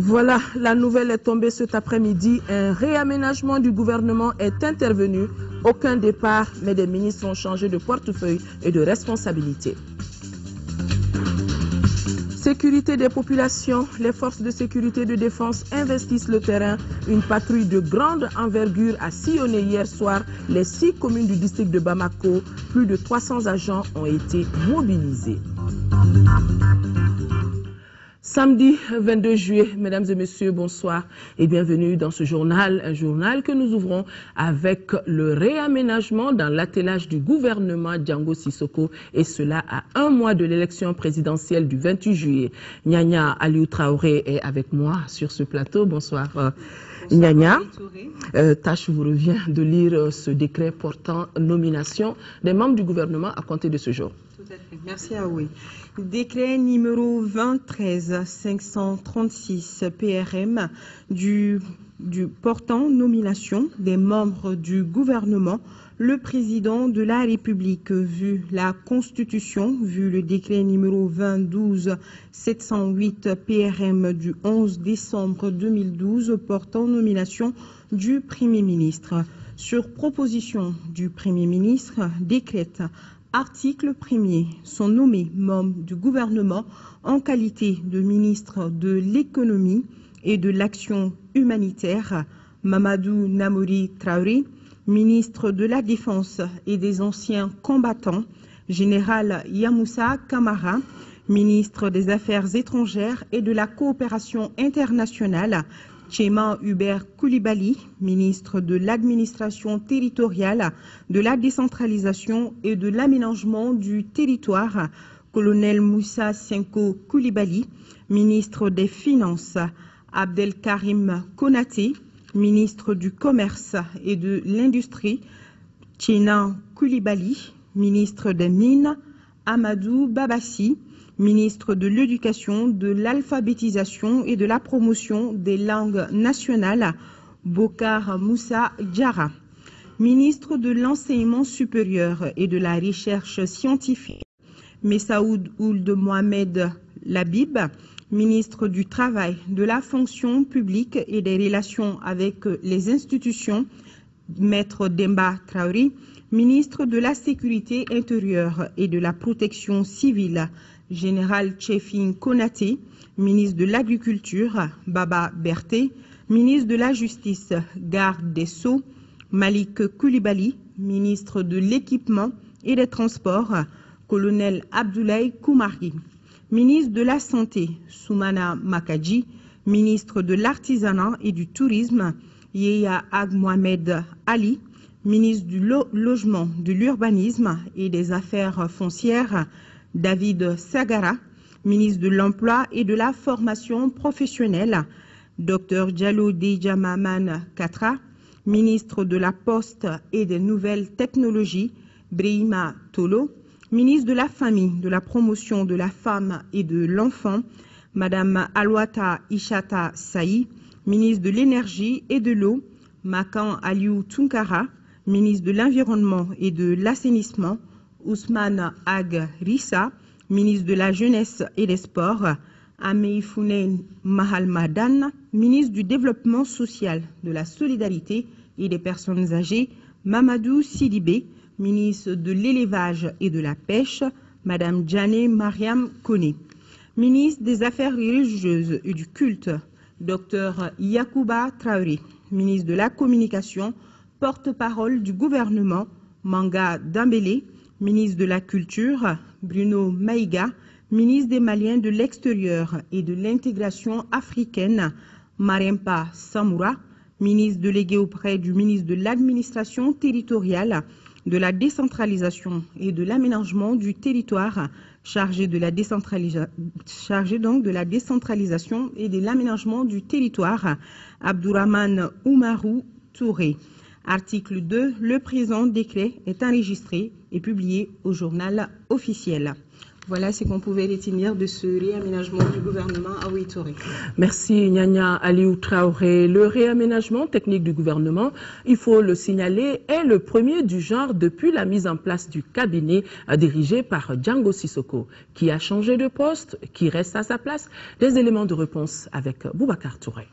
Voilà, la nouvelle est tombée cet après-midi. Un réaménagement du gouvernement est intervenu. Aucun départ, mais des ministres ont changé de portefeuille et de responsabilité. Sécurité des populations, les forces de sécurité et de défense investissent le terrain. Une patrouille de grande envergure a sillonné hier soir les 6 communes du district de Bamako. Plus de 300 agents ont été mobilisés. Samedi 22 juillet, mesdames et messieurs, bonsoir et bienvenue dans ce journal. Un journal que nous ouvrons avec le réaménagement dans l'attelage du gouvernement Django Sissoko, et cela à 1 mois de l'élection présidentielle du 28 juillet. Nyanya Aliou Traoré est avec moi sur ce plateau. Bonsoir. Nyanya, tâche vous revient de lire ce décret portant nomination des membres du gouvernement à compter de ce jour. Tout à fait. Merci à oui. Décret numéro 23536 PRM du portant nomination des membres du gouvernement. Le président de la République, vu la Constitution, vu le décret numéro 22708 PRM du 11 décembre 2012 portant nomination du Premier ministre. Sur proposition du Premier ministre, décrète article 1er, sont nommés membres du gouvernement en qualité de ministre de l'économie et de l'action humanitaire, Mamadou Namori Traoré, ministre de la Défense et des anciens combattants, général Yamoussa Kamara, ministre des Affaires étrangères et de la coopération internationale, Tchéma Hubert Koulibaly, ministre de l'administration territoriale, de la décentralisation et de l'aménagement du territoire, colonel Moussa Senko Koulibaly, ministre des Finances, Abdelkarim Konaté, ministre du Commerce et de l'Industrie, Tchéna Koulibaly, ministre des Mines, Amadou Babassi, ministre de l'Éducation, de l'Alphabétisation et de la Promotion des langues nationales, Bokar Moussa Diarra, ministre de l'Enseignement supérieur et de la Recherche scientifique, Messaoud Ould Mohamed Labib, ministre du Travail, de la Fonction publique et des Relations avec les institutions, Maître Demba Traoré, ministre de la Sécurité intérieure et de la Protection civile, Général Tchefin Konaté, ministre de l'Agriculture, Baba Berté, ministre de la Justice, Garde des Sceaux, Malik Koulibaly, ministre de l'Équipement et des Transports, colonel Abdoulaye Koumari, ministre de la Santé, Soumana Makadji, ministre de l'Artisanat et du Tourisme, Yeya Ag Mohamed Ali, ministre du Logement, de l'Urbanisme et des Affaires foncières, David Sagara, ministre de l'Emploi et de la Formation professionnelle, Dr Diallo Dejamaman Katra, ministre de la Poste et des Nouvelles Technologies, Brahima Tolo, ministre de la Famille, de la Promotion de la Femme et de l'Enfant, Madame Alouata Ishata Saï, ministre de l'Énergie et de l'Eau, Makan Aliou Tunkara, ministre de l'Environnement et de l'Assainissement, Ousmane Ag Rissa, ministre de la Jeunesse et des Sports, Ameifoune Mahalmadan, ministre du Développement social, de la Solidarité et des Personnes âgées, Mamadou Sidibé, ministre de l'Élevage et de la Pêche, Madame Djane Mariam Kone, ministre des Affaires religieuses et du culte, Dr Yakouba Traoré, ministre de la Communication, porte-parole du gouvernement, Manga Dambélé, ministre de la Culture, Bruno Maïga, ministre des Maliens de l'Extérieur et de l'Intégration africaine, Marempa Samoura, ministre délégué auprès du ministre de l'Administration territoriale, de la décentralisation et de l'aménagement du territoire, chargé de la décentralisation et de l'aménagement du territoire, Abdourahmane Oumarou Touré. Article 2. Le présent décret est enregistré et publié au journal officiel. Voilà ce qu'on pouvait retenir de ce réaménagement du gouvernement à Ouittouré. Merci Nyanya Aliou Traoré. Le réaménagement technique du gouvernement, il faut le signaler, est le premier du genre depuis la mise en place du cabinet dirigé par Django Sissoko, qui a changé de poste, qui reste à sa place. Des éléments de réponse avec Boubacar Touré.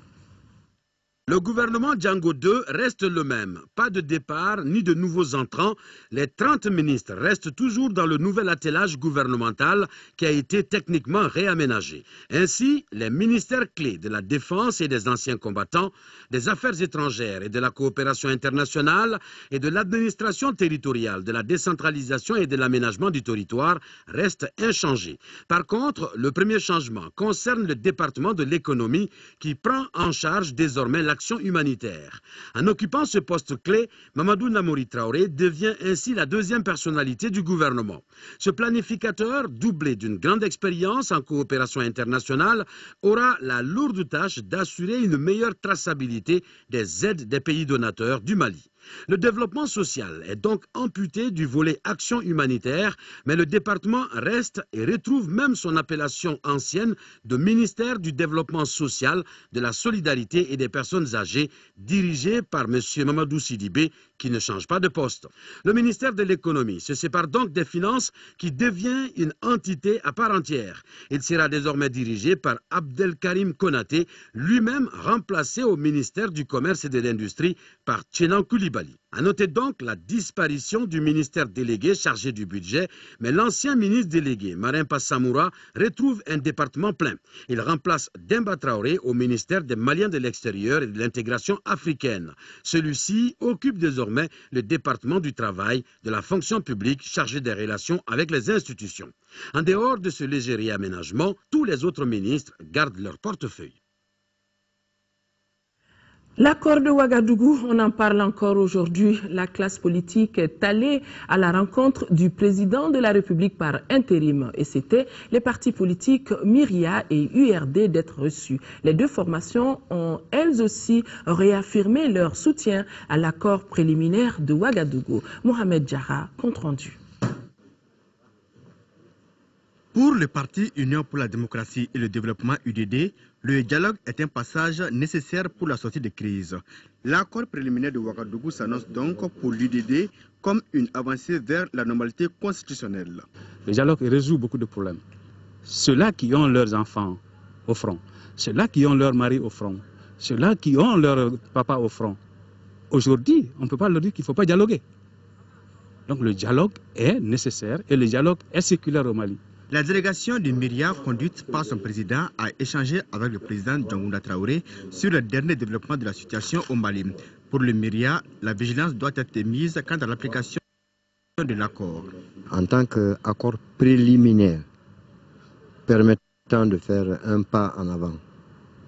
Le gouvernement Django 2 reste le même. Pas de départ ni de nouveaux entrants. Les 30 ministres restent toujours dans le nouvel attelage gouvernemental qui a été techniquement réaménagé. Ainsi, les ministères clés de la Défense et des anciens combattants, des Affaires étrangères et de la coopération internationale et de l'administration territoriale, de la décentralisation et de l'aménagement du territoire restent inchangés. Par contre, le premier changement concerne le département de l'économie qui prend en charge désormais l'action humanitaire. En occupant ce poste clé, Mamadou Namouri Traoré devient ainsi la deuxième personnalité du gouvernement. Ce planificateur, doublé d'une grande expérience en coopération internationale, aura la lourde tâche d'assurer une meilleure traçabilité des aides des pays donateurs du Mali. Le développement social est donc amputé du volet action humanitaire, mais le département reste et retrouve même son appellation ancienne de ministère du développement social, de la solidarité et des personnes âgées, dirigé par M. Mamadou Sidibé, qui ne change pas de poste. Le ministère de l'économie se sépare donc des finances, qui devient une entité à part entière. Il sera désormais dirigé par Abdelkarim Konaté, lui-même remplacé au ministère du commerce et de l'industrie par Tchenan Koulibaly. À noter donc la disparition du ministère délégué chargé du budget, mais l'ancien ministre délégué, Marin Passamoura, retrouve un département plein. Il remplace Demba Traoré au ministère des Maliens de l'extérieur et de l'intégration africaine. Celui-ci occupe désormais le département du travail, de la fonction publique chargé des relations avec les institutions. En dehors de ce léger réaménagement, tous les autres ministres gardent leur portefeuille. L'accord de Ouagadougou, on en parle encore aujourd'hui. La classe politique est allée à la rencontre du président de la République par intérim. Et c'était les partis politiques Myria et URD d'être reçus. Les deux formations ont elles aussi réaffirmé leur soutien à l'accord préliminaire de Ouagadougou. Mohamed Diarra, compte rendu. Pour le parti Union pour la démocratie et le développement UDD, le dialogue est un passage nécessaire pour la sortie de crise. L'accord préliminaire de Ouagadougou s'annonce donc pour l'UDD comme une avancée vers la normalité constitutionnelle. Le dialogue résout beaucoup de problèmes. Ceux-là qui ont leurs enfants au front, ceux-là qui ont leur mari au front, ceux-là qui ont leur papa au front. Aujourd'hui, on ne peut pas leur dire qu'il ne faut pas dialoguer. Donc le dialogue est nécessaire et le dialogue est séculaire au Mali. La délégation du Myria, conduite par son président, a échangé avec le président Django Traoré sur le dernier développement de la situation au Mali. Pour le Myria, la vigilance doit être mise quant à l'application de l'accord. En tant qu'accord préliminaire permettant de faire un pas en avant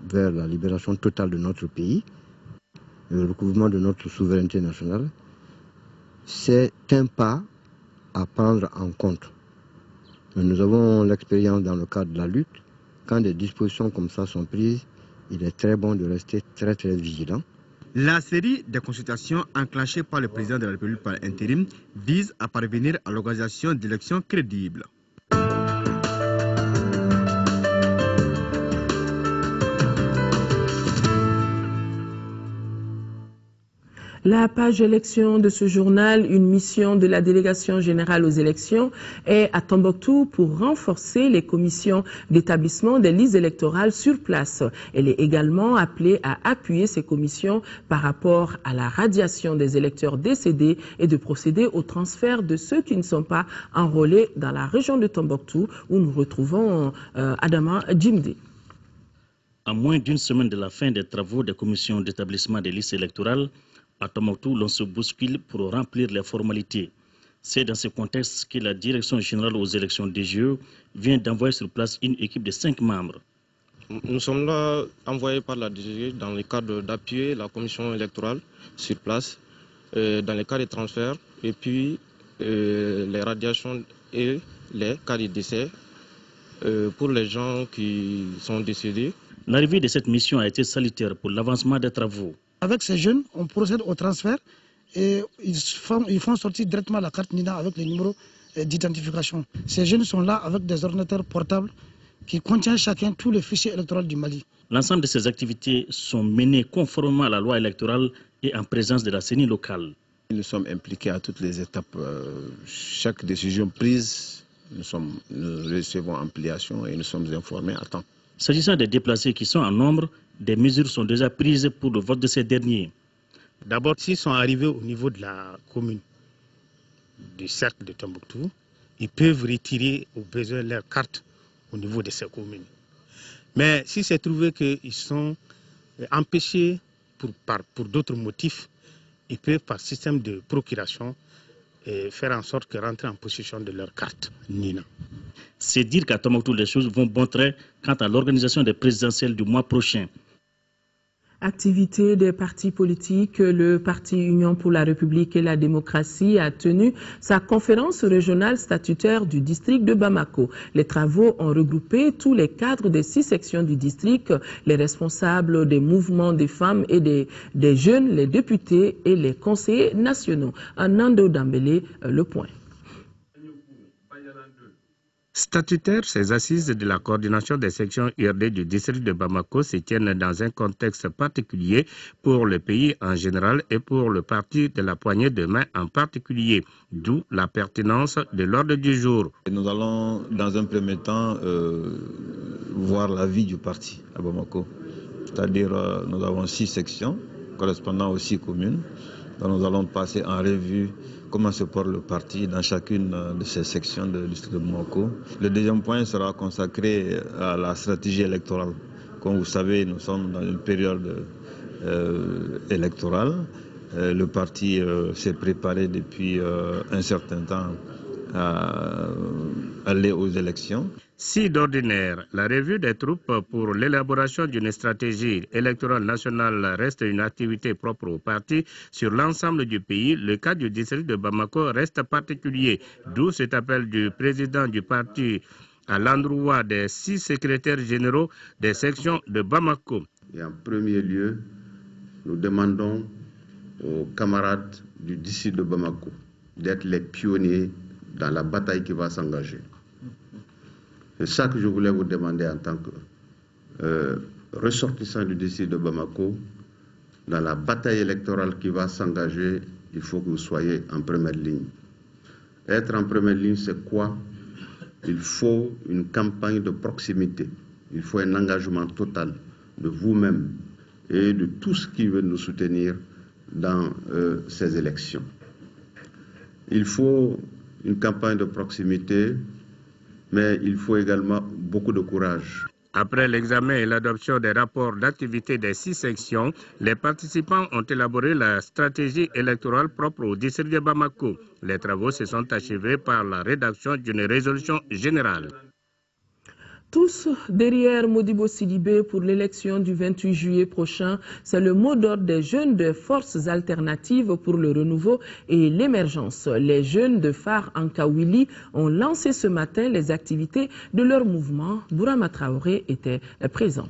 vers la libération totale de notre pays, le recouvrement de notre souveraineté nationale, c'est un pas à prendre en compte. Nous avons l'expérience dans le cadre de la lutte. Quand des dispositions comme ça sont prises, il est très bon de rester très vigilant. La série de consultations enclenchées par le président de la République par intérim vise à parvenir à l'organisation d'élections crédibles. La page élection de ce journal, une mission de la délégation générale aux élections est à Tombouctou pour renforcer les commissions d'établissement des listes électorales sur place. Elle est également appelée à appuyer ces commissions par rapport à la radiation des électeurs décédés et de procéder au transfert de ceux qui ne sont pas enrôlés dans la région de Tombouctou où nous retrouvons Adama Djimdi. À moins d'une semaine de la fin des travaux des commissions d'établissement des listes électorales, à Tombouctou, l'on se bouscule pour remplir les formalités. C'est dans ce contexte que la Direction générale aux élections DGE vient d'envoyer sur place une équipe de 5 membres. Nous sommes là envoyés par la DGE dans le cadre d'appuyer la commission électorale sur place, dans les cas de transfert, et puis les radiations et les cas de décès pour les gens qui sont décédés. L'arrivée de cette mission a été salutaire pour l'avancement des travaux. Avec ces jeunes, on procède au transfert et ils font sortir directement la carte NINA avec le numéro d'identification. Ces jeunes sont là avec des ordinateurs portables qui contiennent chacun tous les fichiers électoraux du Mali. L'ensemble de ces activités sont menées conformément à la loi électorale et en présence de la CENI locale. Nous sommes impliqués à toutes les étapes. Chaque décision prise, nous recevons ampliation et nous sommes informés à temps. S'agissant des déplacés qui sont en nombre, des mesures sont déjà prises pour le vote de ces derniers. D'abord, s'ils sont arrivés au niveau de la commune du cercle de Tombouctou, ils peuvent retirer au besoin leur carte au niveau de ces communes. Mais si c'est trouvé qu'ils sont empêchés pour d'autres motifs, ils peuvent par système de procuration faire en sorte qu'ils rentrent en possession de leur carte Nina. C'est dire qu'à Tombouctou, les choses vont bon train quant à l'organisation des présidentielles du mois prochain. Activité des partis politiques, le Parti Union pour la République et la démocratie a tenu sa conférence régionale statutaire du district de Bamako. Les travaux ont regroupé tous les cadres des 6 sections du district, les responsables des mouvements des femmes et des jeunes, les députés et les conseillers nationaux. Nando Dambélé, le point. Statutaire, ces assises de la coordination des sections URD du district de Bamako se tiennent dans un contexte particulier pour le pays en général et pour le parti de la poignée de main en particulier, d'où la pertinence de l'ordre du jour. Nous allons dans un premier temps voir la vie du parti à Bamako, c'est-à-dire nous avons 6 sections correspondant aux 6 communes. Donc nous allons passer en revue comment se porte le parti dans chacune de ces sections du district de Bamako. Le deuxième point sera consacré à la stratégie électorale. Comme vous savez, nous sommes dans une période électorale. Le parti s'est préparé depuis un certain temps à aller aux élections. Si d'ordinaire, la revue des troupes pour l'élaboration d'une stratégie électorale nationale reste une activité propre au parti sur l'ensemble du pays, le cas du district de Bamako reste particulier, d'où cet appel du président du parti à l'endroit des 6 secrétaires généraux des sections de Bamako. Et en premier lieu, nous demandons aux camarades du district de Bamako d'être les pionniers dans la bataille qui va s'engager. C'est ça que je voulais vous demander en tant que ressortissant du district de Bamako. Dans la bataille électorale qui va s'engager, il faut que vous soyez en première ligne. Être en première ligne, c'est quoi? Il faut une campagne de proximité. Il faut un engagement total de vous-même et de tous qui veulent nous soutenir dans ces élections. Il faut une campagne de proximité, mais il faut également beaucoup de courage. Après l'examen et l'adoption des rapports d'activité des 6 sections, les participants ont élaboré la stratégie électorale propre au district de Bamako. Les travaux se sont achevés par la rédaction d'une résolution générale. Tous derrière Modibo Sidibé pour l'élection du 28 juillet prochain, c'est le mot d'ordre des jeunes des forces alternatives pour le renouveau et l'émergence. Les jeunes de Phare Ankawili ont lancé ce matin les activités de leur mouvement. Bourama Traoré était présent.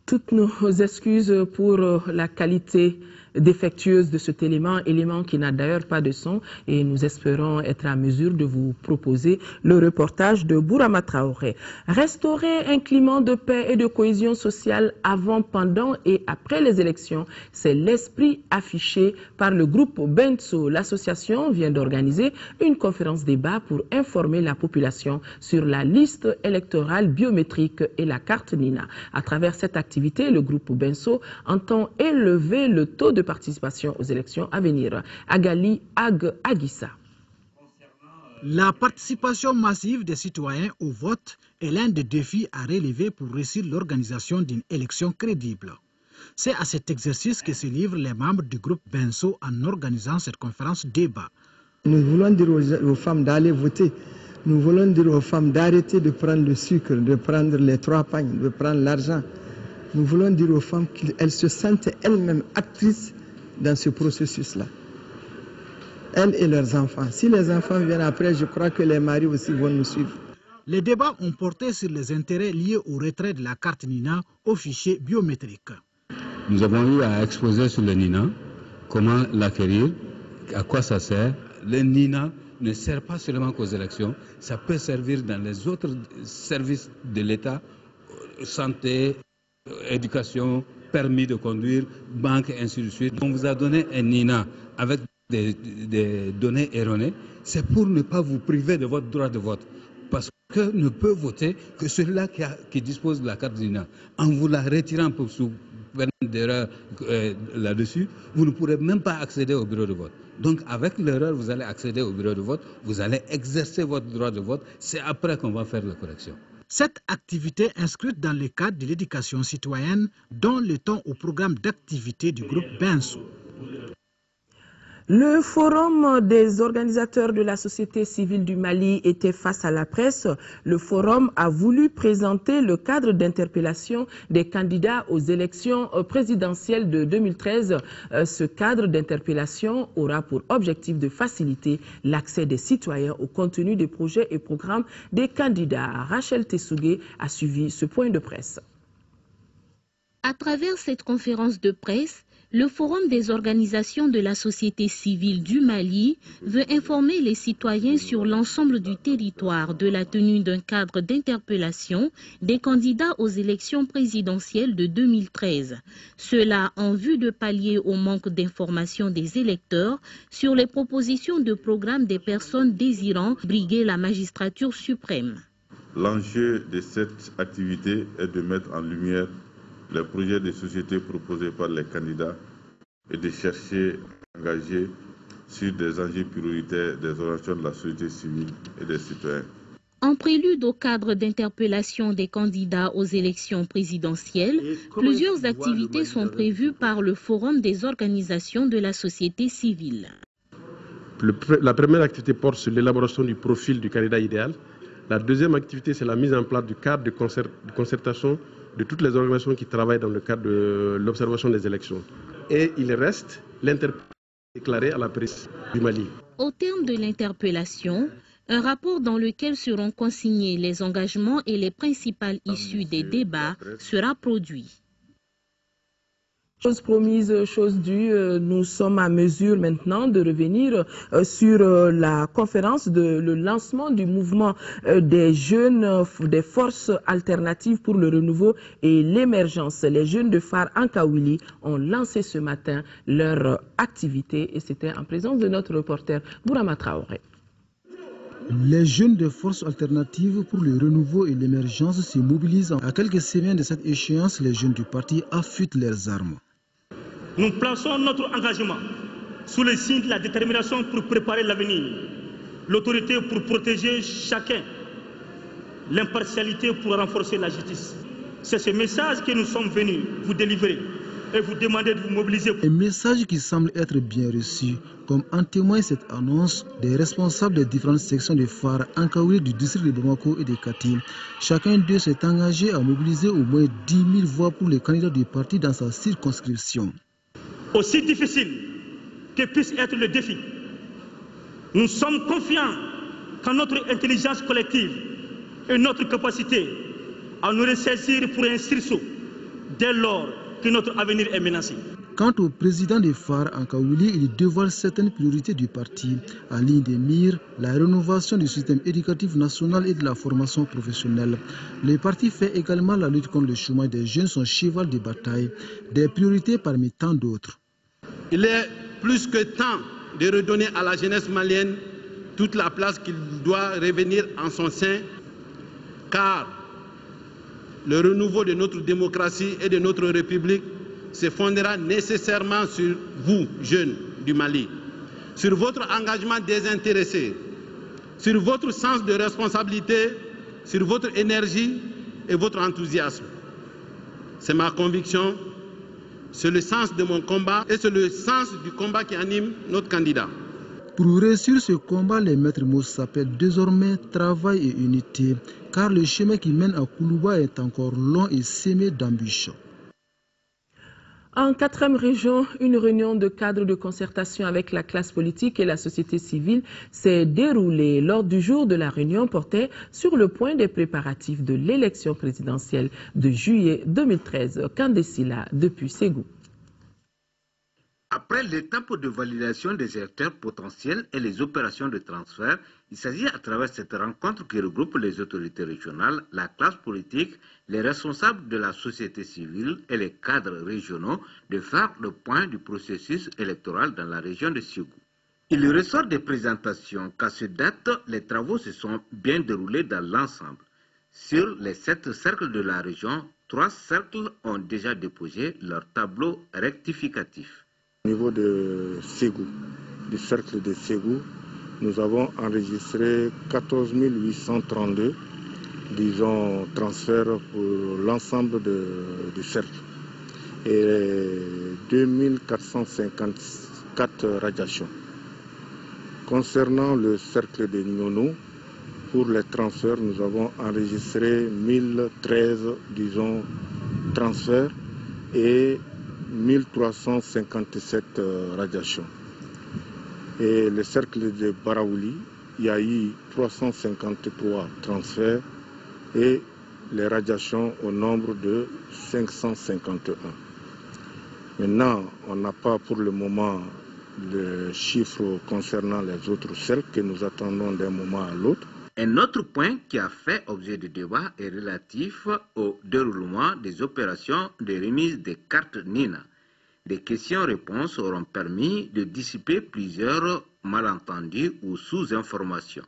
Toutes nos excuses pour la qualité défectueuse de cet élément qui n'a d'ailleurs pas de son, et nous espérons être à mesure de vous proposer le reportage de Bourama Traoré. Restaurer un climat de paix et de cohésion sociale avant, pendant et après les élections, c'est l'esprit affiché par le groupe Benso. L'association vient d'organiser une conférence débat pour informer la population sur la liste électorale biométrique et la carte Nina. À travers cette activité, le groupe Benso entend élever le taux de participation aux élections à venir. Agali Aguissa. La participation massive des citoyens au vote est l'un des défis à relever pour réussir l'organisation d'une élection crédible. C'est à cet exercice que se livrent les membres du groupe Benso en organisant cette conférence débat. Nous voulons dire aux femmes d'aller voter. Nous voulons dire aux femmes d'arrêter de prendre le sucre, de prendre les 3 pagnes, de prendre l'argent. Nous voulons dire aux femmes qu'elles se sentent elles-mêmes actrices dans ce processus-là. Elles et leurs enfants. Si les enfants viennent après, je crois que les maris aussi vont nous suivre. Les débats ont porté sur les intérêts liés au retrait de la carte Nina au fichier biométrique. Nous avons eu à exposer sur le Nina, comment l'acquérir, à quoi ça sert. Le Nina ne sert pas seulement qu'aux élections, ça peut servir dans les autres services de l'État, santé, éducation, permis de conduire, banque, ainsi de suite. On vous a donné un Nina avec des données erronées, c'est pour ne pas vous priver de votre droit de vote. Parce que ne peut voter que celui-là qui dispose de la carte Nina. En vous la retirant pour sous peine d'erreur là-dessus, vous ne pourrez même pas accéder au bureau de vote. Donc avec l'erreur, vous allez accéder au bureau de vote, vous allez exercer votre droit de vote, c'est après qu'on va faire la correction. Cette activité inscrite dans le cadre de l'éducation citoyenne donne le ton au programme d'activité du groupe Benso. Le forum des organisateurs de la société civile du Mali était face à la presse. Le forum a voulu présenter le cadre d'interpellation des candidats aux élections présidentielles de 2013. Ce cadre d'interpellation aura pour objectif de faciliter l'accès des citoyens au contenu des projets et programmes des candidats. Rachel Tessougué a suivi ce point de presse. À travers cette conférence de presse, le Forum des organisations de la société civile du Mali veut informer les citoyens sur l'ensemble du territoire de la tenue d'un cadre d'interpellation des candidats aux élections présidentielles de 2013. Cela en vue de pallier au manque d'information des électeurs sur les propositions de programme des personnes désirant briguer la magistrature suprême. L'enjeu de cette activité est de mettre en lumière les projets de société proposés par les candidats et de chercher à engager sur des enjeux prioritaires des organisations de la société civile et des citoyens. En prélude au cadre d'interpellation des candidats aux élections présidentielles, plusieurs activités sont prévues par le Forum des organisations de la société civile. La première activité porte sur l'élaboration du profil du candidat idéal. La deuxième activité, c'est la mise en place du cadre de concertation de toutes les organisations qui travaillent dans le cadre de l'observation des élections. Et il reste l'interpellation déclarée à la presse du Mali. Au terme de l'interpellation, un rapport dans lequel seront consignés les engagements et les principales issues des débats sera produit. Chose promise, chose due, nous sommes à mesure maintenant de revenir sur la conférence le lancement du mouvement des jeunes des forces alternatives pour le renouveau et l'émergence. Les jeunes de Phare Ankawili ont lancé ce matin leur activité et c'était en présence de notre reporter Bourama Traoré. Les jeunes des forces alternatives pour le renouveau et l'émergence se mobilisent. À quelques semaines de cette échéance, les jeunes du parti affûtent leurs armes. Nous plaçons notre engagement sous le signe de la détermination pour préparer l'avenir, l'autorité pour protéger chacun, l'impartialité pour renforcer la justice. C'est ce message que nous sommes venus vous délivrer et vous demander de vous mobiliser. Un message qui semble être bien reçu, comme en témoigne cette annonce des responsables des différentes sections de Phare Ankawili du district de Bamako et de Kati. Chacun d'eux s'est engagé à mobiliser au moins 10 000 voix pour les candidats du parti dans sa circonscription. Aussi difficile que puisse être le défi, nous sommes confiants qu'en notre intelligence collective et notre capacité à nous ressaisir pour un sursaut dès lors que notre avenir est menacé. Quant au président de Phare Ankawili, il dévoile certaines priorités du parti. En ligne de mire, la rénovation du système éducatif national et de la formation professionnelle. Le parti fait également la lutte contre le chômage des jeunes, son cheval de bataille. Des priorités parmi tant d'autres. Il est plus que temps de redonner à la jeunesse malienne toute la place qu'il doit revenir en son sein, car le renouveau de notre démocratie et de notre République se fondera nécessairement sur vous, jeunes du Mali, sur votre engagement désintéressé, sur votre sens de responsabilité, sur votre énergie et votre enthousiasme. C'est ma conviction, c'est le sens de mon combat et c'est le sens du combat qui anime notre candidat. Pour réussir ce combat, les maîtres mots s'appellent désormais travail et unité, car le chemin qui mène à Koulouba est encore long et semé d'embûches. En 4e région, une réunion de cadre de concertation avec la classe politique et la société civile s'est déroulée. L'ordre du jour de la réunion portait sur le point des préparatifs de l'élection présidentielle de juillet 2013. Kandesila depuis Ségou. Après l'étape de validation des électeurs potentiels et les opérations de transfert, il s'agit à travers cette rencontre qui regroupe les autorités régionales, la classe politique, les responsables de la société civile et les cadres régionaux de faire le point du processus électoral dans la région de Ségou. Il ressort des présentations qu'à ce date, les travaux se sont bien déroulés dans l'ensemble. Sur les 7 cercles de la région, 3 cercles ont déjà déposé leur tableau rectificatif. Au niveau de Ségou, du cercle de Ségou, nous avons enregistré 14 832, disons, transferts pour l'ensemble du cercle et 2454 radiations. Concernant le cercle de Nyono, pour les transferts, nous avons enregistré 1013, disons, transferts et 1357 radiations. Et le cercle de Baraouli, il y a eu 353 transferts et les radiations au nombre de 551. Maintenant, on n'a pas pour le moment le chiffre concernant les autres cercles que nous attendons d'un moment à l'autre. Un autre point qui a fait objet de débat est relatif au déroulement des opérations de remise des cartes NINA. Des questions-réponses auront permis de dissiper plusieurs malentendus ou sous-informations.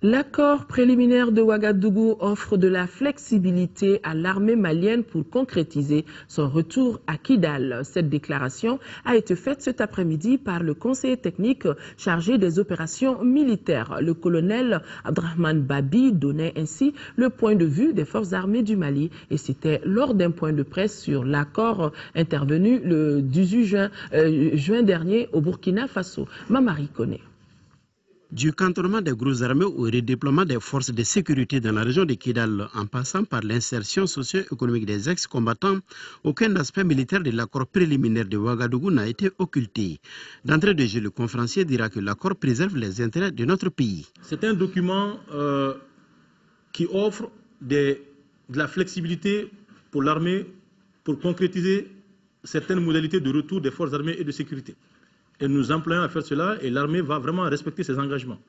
L'accord préliminaire de Ouagadougou offre de la flexibilité à l'armée malienne pour concrétiser son retour à Kidal. Cette déclaration a été faite cet après-midi par le conseiller technique chargé des opérations militaires. Le colonel Abdrahman Babi donnait ainsi le point de vue des forces armées du Mali et c'était lors d'un point de presse sur l'accord intervenu le 18 juin dernier au Burkina Faso. Mamari connaît. Du cantonnement des grosses armées au redéploiement des forces de sécurité dans la région de Kidal, en passant par l'insertion socio-économique des ex-combattants, aucun aspect militaire de l'accord préliminaire de Ouagadougou n'a été occulté. D'entrée de jeu, le conférencier dira que l'accord préserve les intérêts de notre pays. C'est un document qui offre de la flexibilité pour l'armée pour concrétiser certaines modalités de retour des forces armées et de sécurité. Et nous employons à faire cela et l'armée va vraiment respecter ses engagements.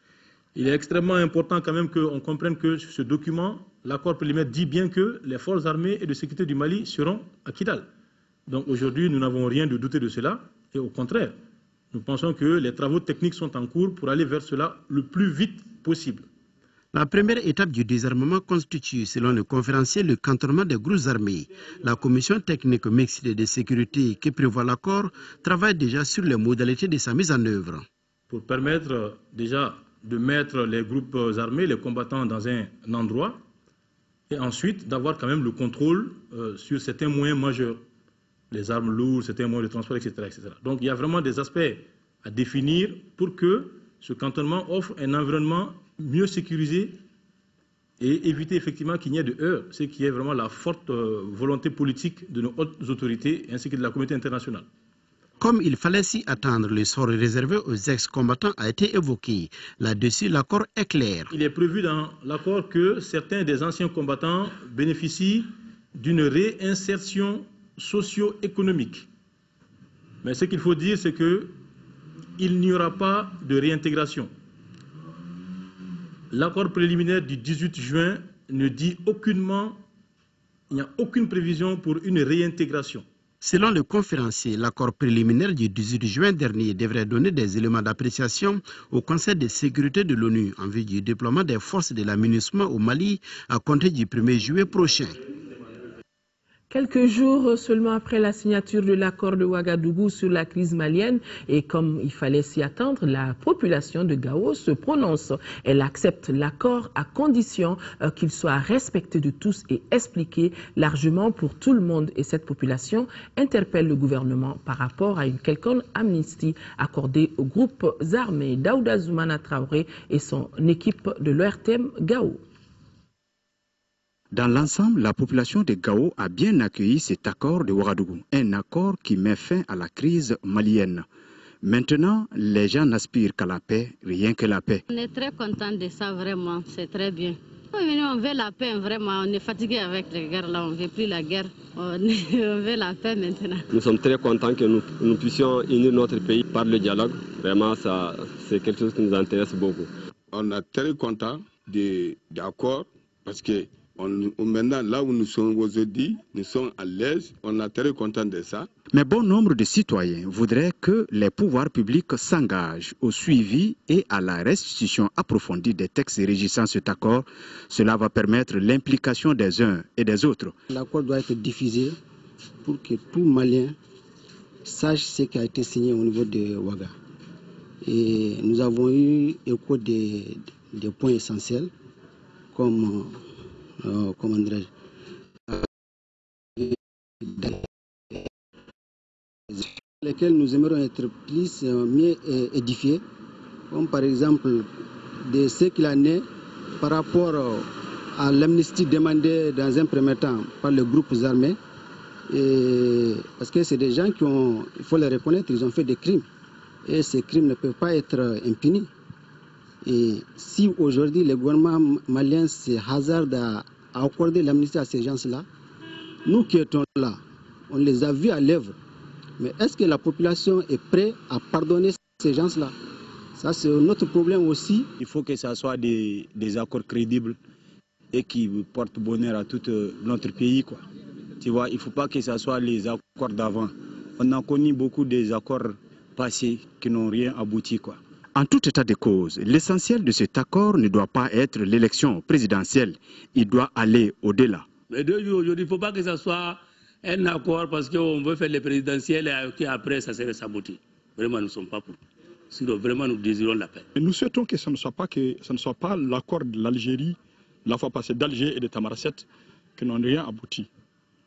Il est extrêmement important quand même qu'on comprenne que ce document, l'accord préliminaire dit bien que les forces armées et de sécurité du Mali seront à Kidal. Donc aujourd'hui, nous n'avons rien de douter de cela et au contraire, nous pensons que les travaux techniques sont en cours pour aller vers cela le plus vite possible. La première étape du désarmement constitue, selon le conférencier, le cantonnement des grosses armées. La commission technique mixte de sécurité qui prévoit l'accord travaille déjà sur les modalités de sa mise en œuvre. Pour permettre déjà de mettre les groupes armés, les combattants dans un endroit et ensuite d'avoir quand même le contrôle sur certains moyens majeurs, les armes lourdes, certains moyens de transport, etc., etc. Donc il y a vraiment des aspects à définir pour que ce cantonnement offre un environnement mieux sécurisé et éviter effectivement qu'il n'y ait de heurts, ce qui est vraiment la forte volonté politique de nos hautes autorités ainsi que de la communauté internationale. Comme il fallait s'y attendre, le sort réservé aux ex-combattants a été évoqué. Là-dessus, l'accord est clair. Il est prévu dans l'accord que certains des anciens combattants bénéficient d'une réinsertion socio-économique. Mais ce qu'il faut dire, c'est qu'il n'y aura pas de réintégration. L'accord préliminaire du 18 juin ne dit aucunement, il n'y a aucune prévision pour une réintégration. Selon le conférencier, l'accord préliminaire du 18 juin dernier devrait donner des éléments d'appréciation au Conseil de sécurité de l'ONU en vue du déploiement des forces de la MINUSMA au Mali à compter du 1er juillet prochain. Quelques jours seulement après la signature de l'accord de Ouagadougou sur la crise malienne, et comme il fallait s'y attendre, la population de Gao se prononce. Elle accepte l'accord à condition qu'il soit respecté de tous et expliqué largement pour tout le monde. Et cette population interpelle le gouvernement par rapport à une quelconque amnistie accordée aux groupes armés. Daouda Zoumana Traoré et son équipe de l'ORTM Gao. Dans l'ensemble, la population de Gao a bien accueilli cet accord de Ouagadougou, un accord qui met fin à la crise malienne. Maintenant, les gens n'aspirent qu'à la paix, rien que la paix. On est très content de ça, vraiment, c'est très bien. On veut la paix, vraiment, on est fatigué avec les guerres là, on ne veut plus la guerre, on veut la paix maintenant. Nous sommes très contents que nous puissions unir notre pays par le dialogue, vraiment c'est quelque chose qui nous intéresse beaucoup. On est très content de l'accord parce que maintenant, là où nous sommes aujourd'hui, nous sommes à l'aise, on est très content de ça. Mais bon nombre de citoyens voudraient que les pouvoirs publics s'engagent au suivi et à la restitution approfondie des textes régissant cet accord. Cela va permettre l'implication des uns et des autres. L'accord doit être diffusé pour que tout Malien sache ce qui a été signé au niveau de Ouaga. Et nous avons eu écho des points essentiels comme comment dirais-je, lesquels nous aimerions être plus mieux édifiés, comme par exemple de ce qu'il en est par rapport à l'amnistie demandée dans un premier temps par les groupes armés, parce que c'est des gens qui ont, il faut les reconnaître, ils ont fait des crimes, et ces crimes ne peuvent pas être impunis. Et si aujourd'hui le gouvernement malien se hasarde à accorder l'amnistie à ces gens-là, nous qui étions là, on les a vus à l'œuvre. Mais est-ce que la population est prête à pardonner ces gens-là? Ça, c'est notre problème aussi. Il faut que ce soit des accords crédibles et qui portent bonheur à tout notre pays, quoi. Tu vois, il ne faut pas que ce soit les accords d'avant. On a connu beaucoup des accords passés qui n'ont rien abouti, quoi. En tout état de cause, l'essentiel de cet accord ne doit pas être l'élection présidentielle. Il doit aller au-delà. Mais aujourd'hui, il ne faut pas que ce soit un accord parce qu'on veut faire les présidentielles et qu'après, ça serait sabouté. Vraiment, nous ne sommes pas pour. Sinon, vraiment, nous désirons la paix. Et nous souhaitons que ce ne soit pas l'accord de l'Algérie, la fois passée d'Alger et de Tamaracet, qui n'ont rien abouti.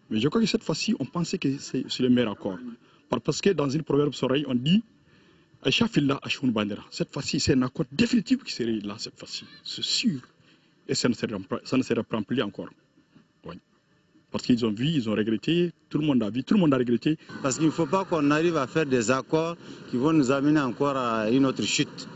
Mais je crois que cette fois-ci, on pensait que c'est le meilleur accord. Parce que dans une proverbe soreille, on dit cette fois-ci, c'est un accord définitif qui serait là cette fois-ci, c'est sûr. Et ça ne se reprend plus encore. Oui. Parce qu'ils ont vu, ils ont regretté, tout le monde a vu, tout le monde a regretté. Parce qu'il ne faut pas qu'on arrive à faire des accords qui vont nous amener encore à une autre chute.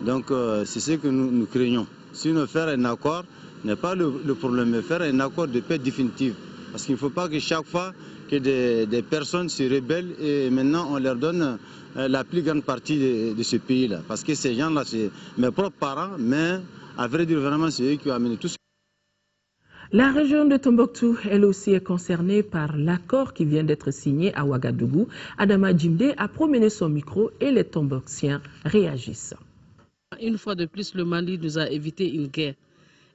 Donc c'est ce que nous craignons. Sinon faire un accord n'est pas le problème, mais faire un accord de paix définitive. Parce qu'il ne faut pas que chaque fois que des personnes se rebellent et maintenant on leur donne la plus grande partie de ce pays-là. Parce que ces gens-là, c'est mes propres parents, mais à vrai dire, vraiment, c'est eux qui ont amené tout ce. La région de Tombouctou, elle aussi, est concernée par l'accord qui vient d'être signé à Ouagadougou. Adama Djimde a promené son micro et les Tombouctiens réagissent. Une fois de plus, le Mali nous a évité une guerre.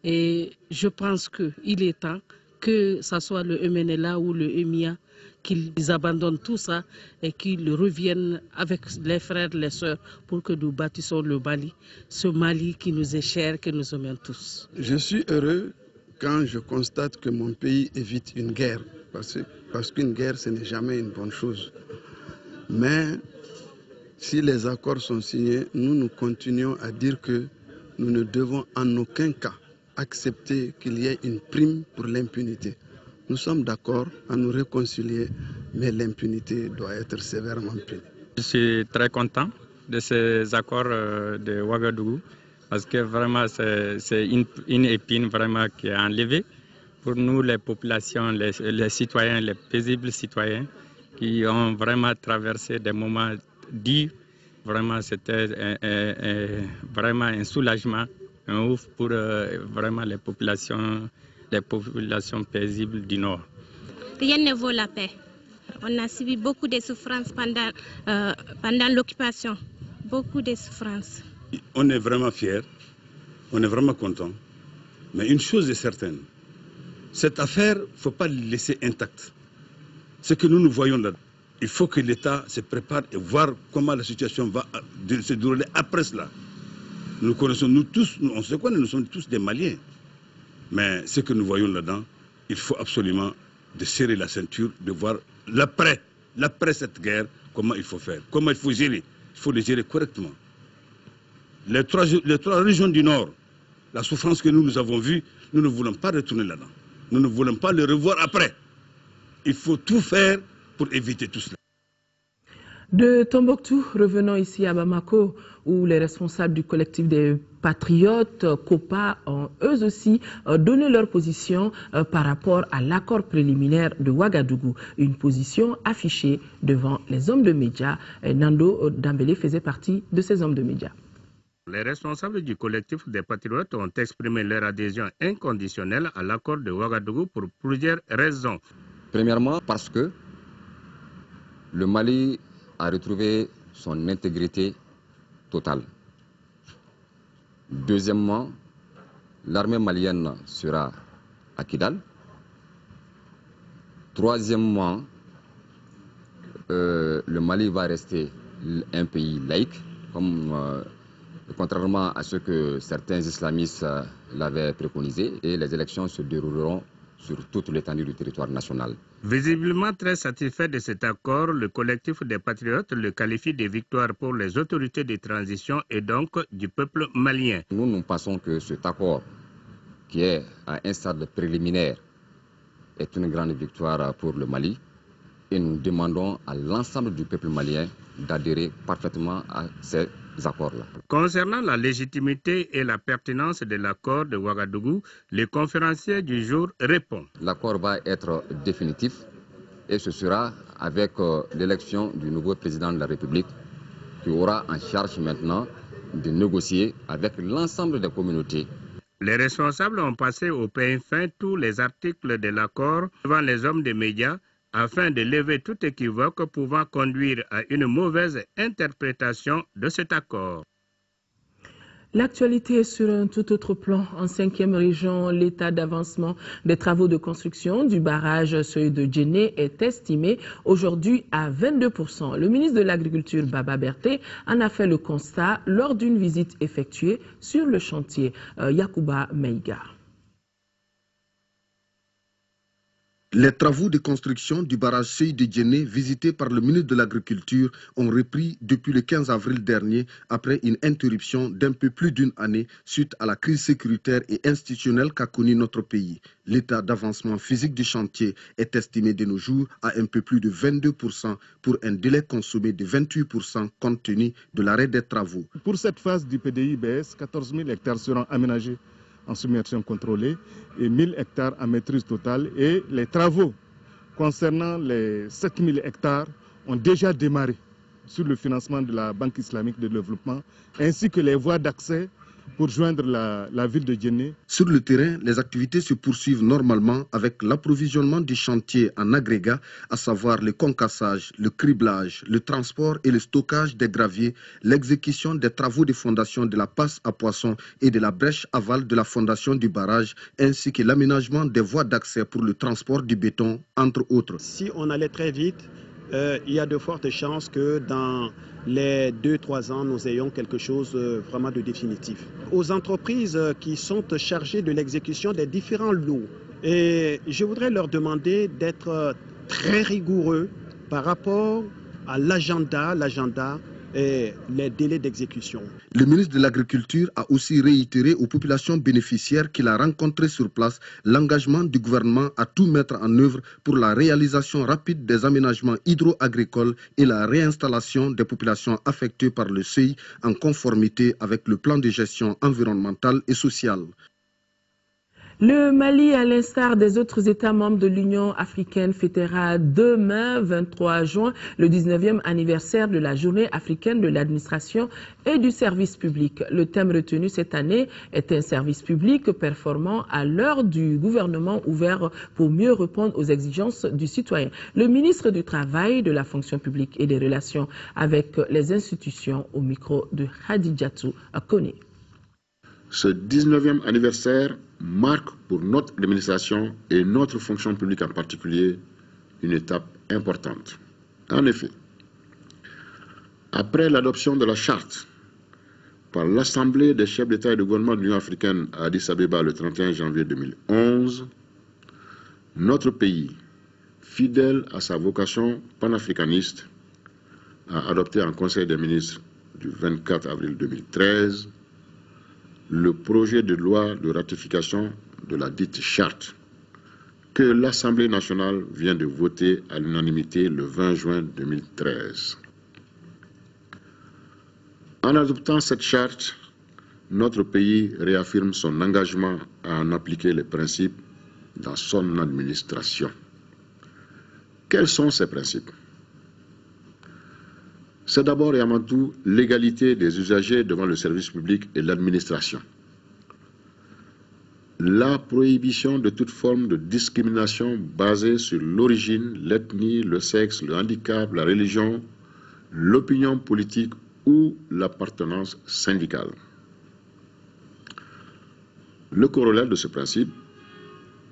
Et je pense qu'il est temps que ce soit le MNLA ou le EMIA, qu'ils abandonnent tout ça et qu'ils reviennent avec les frères, les sœurs, pour que nous bâtissons le Mali, ce Mali qui nous est cher, que nous aimons tous. Je suis heureux quand je constate que mon pays évite une guerre, parce qu'une guerre, ce n'est jamais une bonne chose. Mais si les accords sont signés, nous continuons à dire que nous ne devons en aucun cas accepter qu'il y ait une prime pour l'impunité. Nous sommes d'accord à nous réconcilier, mais l'impunité doit être sévèrement punie. Je suis très content de ces accords de Ouagadougou parce que vraiment c'est une épine vraiment qui est enlevée pour nous les populations, les citoyens, les paisibles citoyens qui ont vraiment traversé des moments durs. Vraiment c'était vraiment un soulagement, un ouf pour vraiment les populations paisibles du Nord. Rien ne vaut la paix. On a subi beaucoup de souffrances pendant l'occupation. Beaucoup de souffrances. On est vraiment fiers, on est vraiment contents. Mais une chose est certaine, cette affaire, il ne faut pas la laisser intacte. Ce que nous voyons là, il faut que l'État se prépare et voir comment la situation va se dérouler après cela. Nous connaissons, nous tous, on se connaît, nous sommes tous des Maliens. Mais ce que nous voyons là-dedans, il faut absolument de serrer la ceinture, de voir l'après cette guerre, comment il faut faire, comment il faut gérer. Il faut les gérer correctement. Les trois régions du Nord, la souffrance que nous avons vue, nous ne voulons pas retourner là-dedans. Nous ne voulons pas le revoir après. Il faut tout faire pour éviter tout cela. De Tombouctou, revenons ici à Bamako, où les responsables du collectif des patriotes, COPA, ont eux aussi donné leur position par rapport à l'accord préliminaire de Ouagadougou. Une position affichée devant les hommes de médias. Nando Dambélé faisait partie de ces hommes de médias. Les responsables du collectif des patriotes ont exprimé leur adhésion inconditionnelle à l'accord de Ouagadougou pour plusieurs raisons. Premièrement, parce que le Mali a retrouvé son intégrité totale. Deuxièmement, l'armée malienne sera à Kidal. Troisièmement, le Mali va rester un pays laïque, contrairement à ce que certains islamistes l'avaient préconisé, et les élections se dérouleront sur toute l'étendue du territoire national. Visiblement très satisfait de cet accord, le collectif des patriotes le qualifie de victoire pour les autorités de transition et donc du peuple malien. Nous pensons que cet accord, qui est à un stade préliminaire, est une grande victoire pour le Mali et nous demandons à l'ensemble du peuple malien d'adhérer parfaitement à ces accords-là. Concernant la légitimité et la pertinence de l'accord de Ouagadougou, le conférencier du jour répond. L'accord va être définitif et ce sera avec l'élection du nouveau président de la République qui aura en charge maintenant de négocier avec l'ensemble des communautés. Les responsables ont passé au peigne fin tous les articles de l'accord devant les hommes des médias afin de lever tout équivoque pouvant conduire à une mauvaise interprétation de cet accord. L'actualité sur un tout autre plan. En 5e région, l'état d'avancement des travaux de construction du barrage Seuil de Djenné est estimé aujourd'hui à 22%. Le ministre de l'Agriculture, Baba Berté, en a fait le constat lors d'une visite effectuée sur le chantier. Yacouba Meiga. Les travaux de construction du barrage Seuil de Djenné, visités par le ministre de l'Agriculture, ont repris depuis le 15 avril dernier, après une interruption d'un peu plus d'une année suite à la crise sécuritaire et institutionnelle qu'a connue notre pays. L'état d'avancement physique du chantier est estimé de nos jours à un peu plus de 22% pour un délai consommé de 28% compte tenu de l'arrêt des travaux. Pour cette phase du PDI-BS, 14 000 hectares seront aménagés en submersion contrôlée et 1000 hectares en maîtrise totale. Et les travaux concernant les 7000 hectares ont déjà démarré sur le financement de la Banque islamique de développement, ainsi que les voies d'accès pour joindre la ville de Djenné. Sur le terrain, les activités se poursuivent normalement avec l'approvisionnement du chantier en agrégat, à savoir le concassage, le criblage, le transport et le stockage des graviers, l'exécution des travaux de fondation de la passe à poissons et de la brèche aval de la fondation du barrage, ainsi que l'aménagement des voies d'accès pour le transport du béton, entre autres. Si on allait très vite, il y a de fortes chances que dans les 2-3 ans, nous ayons quelque chose vraiment de définitif. Aux entreprises qui sont chargées de l'exécution des différents lots, et je voudrais leur demander d'être très rigoureux par rapport à l'agenda et les délais d'exécution. Le ministre de l'Agriculture a aussi réitéré aux populations bénéficiaires qu'il a rencontrées sur place l'engagement du gouvernement à tout mettre en œuvre pour la réalisation rapide des aménagements hydro-agricoles et la réinstallation des populations affectées par le seuil en conformité avec le plan de gestion environnementale et sociale. Le Mali, à l'instar des autres États membres de l'Union africaine, fêtera demain, 23 juin, le 19e anniversaire de la Journée africaine de l'administration et du service public. Le thème retenu cette année est un service public performant à l'heure du gouvernement ouvert pour mieux répondre aux exigences du citoyen. Le ministre du Travail, de la fonction publique et des relations avec les institutions, au micro de Khadijatou Kone. Ce 19e anniversaire marque pour notre administration et notre fonction publique en particulier une étape importante. En effet, après l'adoption de la charte par l'Assemblée des chefs d'État et de gouvernement de l'Union africaine à Addis Abeba le 31 janvier 2011, notre pays, fidèle à sa vocation panafricaniste, a adopté en Conseil des ministres du 24 avril 2013 le projet de loi de ratification de la dite charte que l'Assemblée nationale vient de voter à l'unanimité le 20 juin 2013. En adoptant cette charte, notre pays réaffirme son engagement à en appliquer les principes dans son administration. Quels sont ces principes? C'est d'abord et avant tout l'égalité des usagers devant le service public et l'administration. La prohibition de toute forme de discrimination basée sur l'origine, l'ethnie, le sexe, le handicap, la religion, l'opinion politique ou l'appartenance syndicale. Le corollaire de ce principe,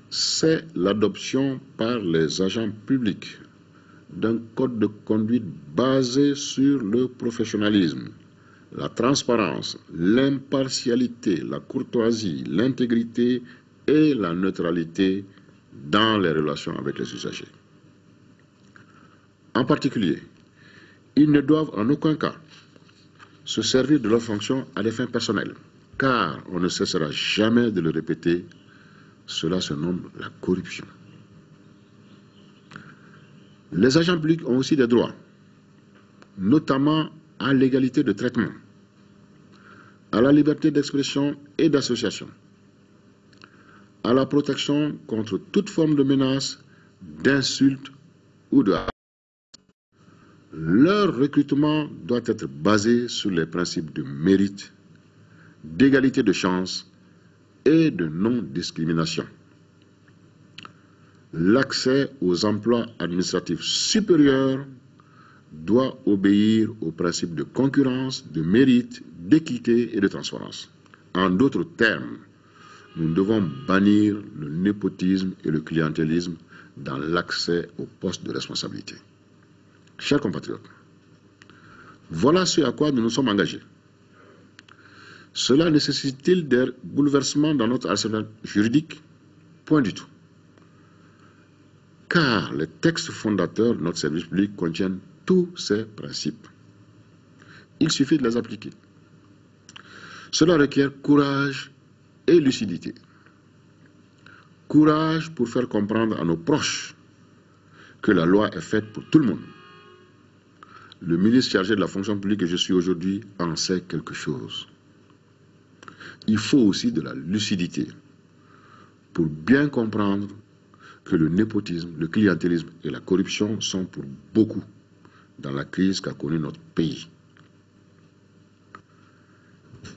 c'est l'adoption par les agents publics d'un code de conduite basé sur le professionnalisme, la transparence, l'impartialité, la courtoisie, l'intégrité et la neutralité dans les relations avec les usagers. En particulier, ils ne doivent en aucun cas se servir de leur fonction à des fins personnelles, car on ne cessera jamais de le répéter, cela se nomme la corruption. Les agents publics ont aussi des droits, notamment à l'égalité de traitement, à la liberté d'expression et d'association, à la protection contre toute forme de menace, d'insulte ou de harcèlement. Leur recrutement doit être basé sur les principes de mérite, d'égalité de chance et de non-discrimination. L'accès aux emplois administratifs supérieurs doit obéir aux principes de concurrence, de mérite, d'équité et de transparence. En d'autres termes, nous devons bannir le népotisme et le clientélisme dans l'accès aux postes de responsabilité. Chers compatriotes, voilà ce à quoi nous nous sommes engagés. Cela nécessite-t-il des bouleversements dans notre arsenal juridique? Point du tout. Car les textes fondateurs de notre service public contiennent tous ces principes. Il suffit de les appliquer. Cela requiert courage et lucidité. Courage pour faire comprendre à nos proches que la loi est faite pour tout le monde. Le ministre chargé de la fonction publique que je suis aujourd'hui en sait quelque chose. Il faut aussi de la lucidité pour bien comprendre que le népotisme, le clientélisme et la corruption sont pour beaucoup dans la crise qu'a connue notre pays.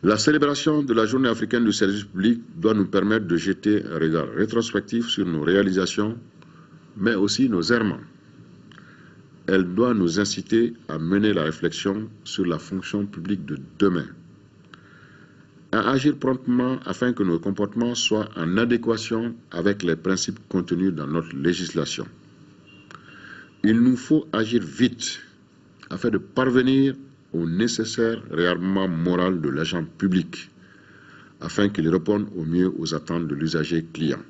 La célébration de la Journée africaine du service public doit nous permettre de jeter un regard rétrospectif sur nos réalisations, mais aussi nos errements. Elle doit nous inciter à mener la réflexion sur la fonction publique de demain, à agir promptement afin que nos comportements soient en adéquation avec les principes contenus dans notre législation. Il nous faut agir vite afin de parvenir au nécessaire réarmement moral de l'agent public, afin qu'il réponde au mieux aux attentes de l'usager client.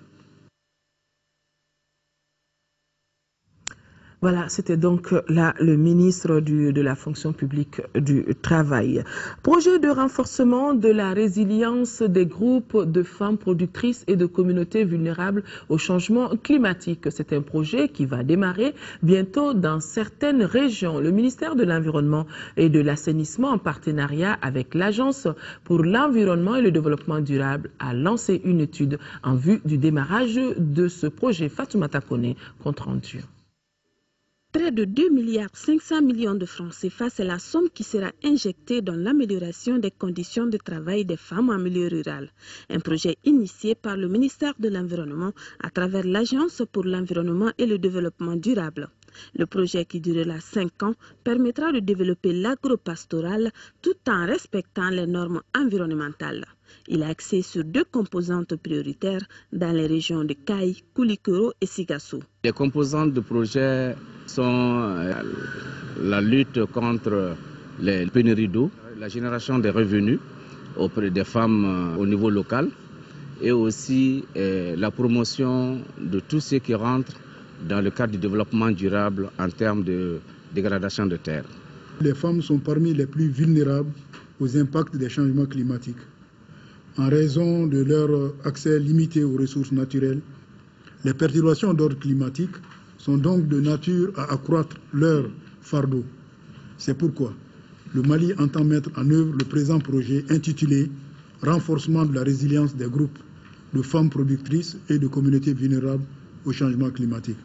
Voilà, c'était donc là le ministre de la fonction publique du travail. Projet de renforcement de la résilience des groupes de femmes productrices et de communautés vulnérables au changement climatique. C'est un projet qui va démarrer bientôt dans certaines régions. Le ministère de l'Environnement et de l'Assainissement, en partenariat avec l'Agence pour l'environnement et le développement durable, a lancé une étude en vue du démarrage de ce projet. Fatoumata Kone, compte rendu. Près de 2,5 milliards de francs CFA, c'est la somme qui sera injectée dans l'amélioration des conditions de travail des femmes en milieu rural. Un projet initié par le ministère de l'Environnement à travers l'Agence pour l'environnement et le développement durable. Le projet, qui durera 5 ans, permettra de développer l'agropastoral tout en respectant les normes environnementales. Il est axé sur 2 composantes prioritaires dans les régions de Kaï, Koulikoro et Sigassou. Les composantes du projet sont la lutte contre les pénuries d'eau, la génération des revenus auprès des femmes au niveau local et aussi la promotion de tout ce qui rentre dans le cadre du développement durable en termes de dégradation de terre. Les femmes sont parmi les plus vulnérables aux impacts des changements climatiques. En raison de leur accès limité aux ressources naturelles, les perturbations d'ordre climatique sont donc de nature à accroître leur fardeau. C'est pourquoi le Mali entend mettre en œuvre le présent projet intitulé « Renforcement de la résilience des groupes de femmes productrices et de communautés vulnérables au changement climatique ».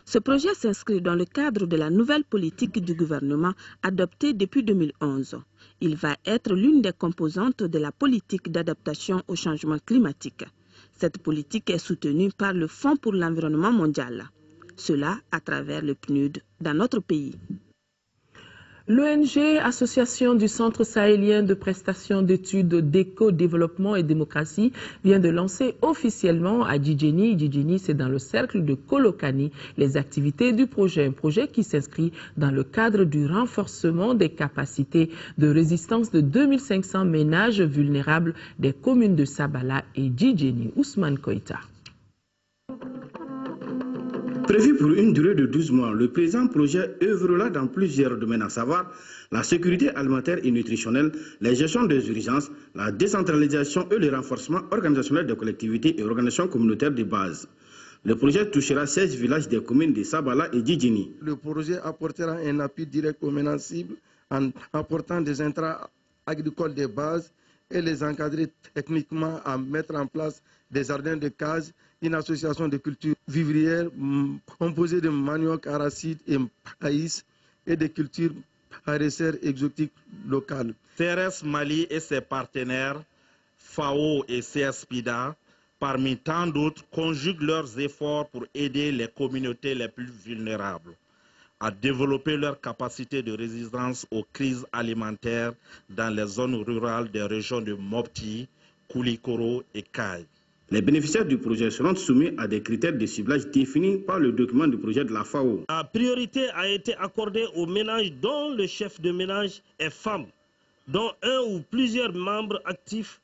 Ce projet s'inscrit dans le cadre de la nouvelle politique du gouvernement adoptée depuis 2011. Il va être l'une des composantes de la politique d'adaptation au changement climatique. Cette politique est soutenue par le Fonds pour l'environnement mondial. Cela à travers le PNUD dans notre pays. L'ONG Association du Centre sahélien de prestations d'études d'éco-développement et démocratie vient de lancer officiellement à Djidjeni, Djidjeni c'est dans le cercle de Kolokani, les activités du projet. Un projet qui s'inscrit dans le cadre du renforcement des capacités de résistance de 2500 ménages vulnérables des communes de Sabala et Djidjeni. Ousmane Koïta. Prévu pour une durée de 12 mois, le présent projet œuvrera dans plusieurs domaines, à savoir la sécurité alimentaire et nutritionnelle, la gestion des urgences, la décentralisation et le renforcement organisationnel des collectivités et organisations communautaires de base. Le projet touchera 16 villages des communes de Sabala et Djidjeni. Le projet apportera un appui direct aux ménages cibles en apportant des intrants agricoles de base et les encadrer techniquement à mettre en place des jardins de cases, une association de cultures vivrières composée de manioc, arachides et maïs et de cultures paressères exotiques locales. CRS Mali et ses partenaires, FAO et CSPIDA, parmi tant d'autres, conjuguent leurs efforts pour aider les communautés les plus vulnérables à développer leur capacité de résistance aux crises alimentaires dans les zones rurales des régions de Mopti, Koulikoro et Kaye. Les bénéficiaires du projet seront soumis à des critères de ciblage définis par le document du projet de la FAO. La priorité a été accordée aux ménages dont le chef de ménage est femme, dont un ou plusieurs membres actifs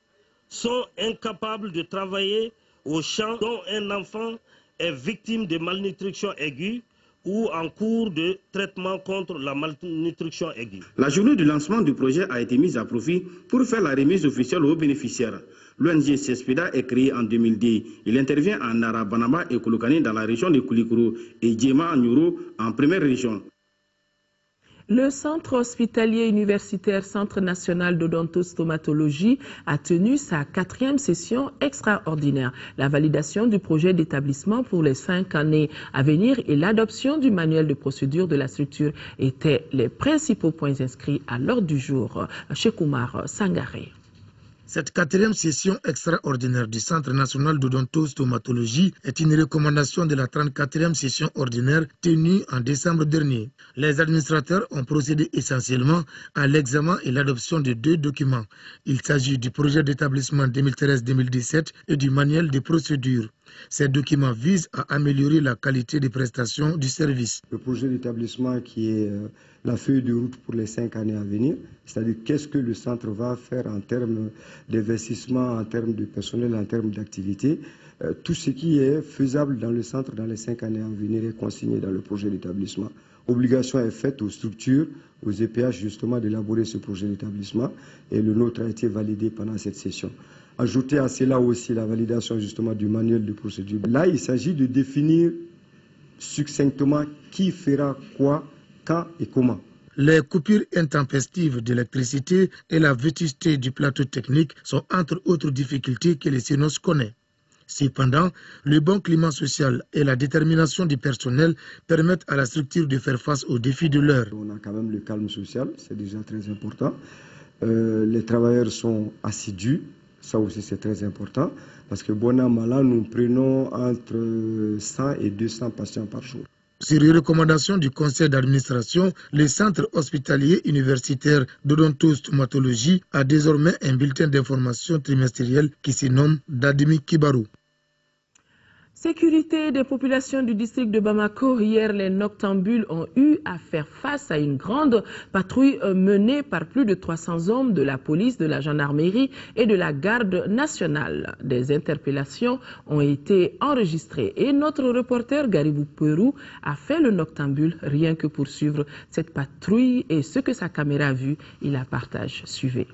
sont incapables de travailler au champ, dont un enfant est victime de malnutrition aiguë ou en cours de traitement contre la malnutrition aiguë. La journée du lancement du projet a été mise à profit pour faire la remise officielle aux bénéficiaires. L'ONG CSPIDA est créée en 2002. Il intervient en Narabanaba et Kolokani dans la région de Koulikoro et Djema Nyuro en première région. Le centre hospitalier universitaire Centre national d'odontostomatologie a tenu sa 4e session extraordinaire. La validation du projet d'établissement pour les 5 années à venir et l'adoption du manuel de procédure de la structure étaient les principaux points inscrits à l'ordre du jour. Cheikh Oumar Sangaré. Cette 4e session extraordinaire du Centre national d'odontostomatologie est une recommandation de la 34e session ordinaire tenue en décembre dernier. Les administrateurs ont procédé essentiellement à l'examen et l'adoption de 2 documents. Il s'agit du projet d'établissement 2013-2017 et du manuel de procédure. Ces documents visent à améliorer la qualité des prestations du service. Le projet d'établissement qui est la feuille de route pour les 5 années à venir, c'est-à-dire qu'est-ce que le centre va faire en termes d'investissement, en termes de personnel, en termes d'activité. Tout ce qui est faisable dans le centre dans les 5 années à venir est consigné dans le projet d'établissement. Obligation est faite aux structures, aux EPH justement d'élaborer ce projet d'établissement et le nôtre a été validé pendant cette session. Ajouter à cela aussi la validation justement du manuel de procédure. Là, il s'agit de définir succinctement qui fera quoi, quand et comment. Les coupures intempestives d'électricité et la vétusté du plateau technique sont entre autres difficultés que le SENOS connaît. Cependant, le bon climat social et la détermination du personnel permettent à la structure de faire face aux défis de l'heure. On a quand même le calme social, c'est déjà très important. Les travailleurs sont assidus, ça aussi c'est très important, parce que bon an, mal an, nous prenons entre 100 et 200 patients par jour. Sur les recommandations du conseil d'administration, le centre hospitalier universitaire d'odontostomatologie a désormais un bulletin d'information trimestriel qui se nomme Dadimi Kibarou. Sécurité des populations du district de Bamako. Hier, les noctambules ont eu à faire face à une grande patrouille menée par plus de 300 hommes de la police, de la gendarmerie et de la garde nationale. Des interpellations ont été enregistrées et notre reporter Garibou Perou a fait le noctambule rien que pour suivre cette patrouille et ce que sa caméra a vu, il la partage. Suivez.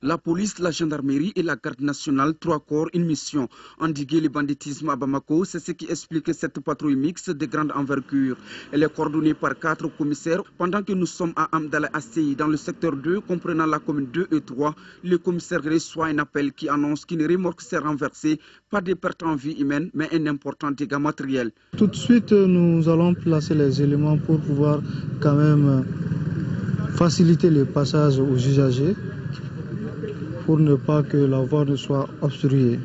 La police, la gendarmerie et la garde nationale, 3 corps, une mission. Endiguer le banditisme à Bamako, c'est ce qui explique cette patrouille mixte de grande envergure. Elle est coordonnée par 4 commissaires. Pendant que nous sommes à Amdala Assey, dans le secteur 2, comprenant la commune 2 et 3, le commissaire reçoit un appel qui annonce qu'une remorque s'est renversée. Pas de perte en vie humaine, mais un important dégât matériel. Tout de suite, nous allons placer les éléments pour pouvoir quand même faciliter le passage aux usagers, pour ne pas que la voie ne soit obstruée.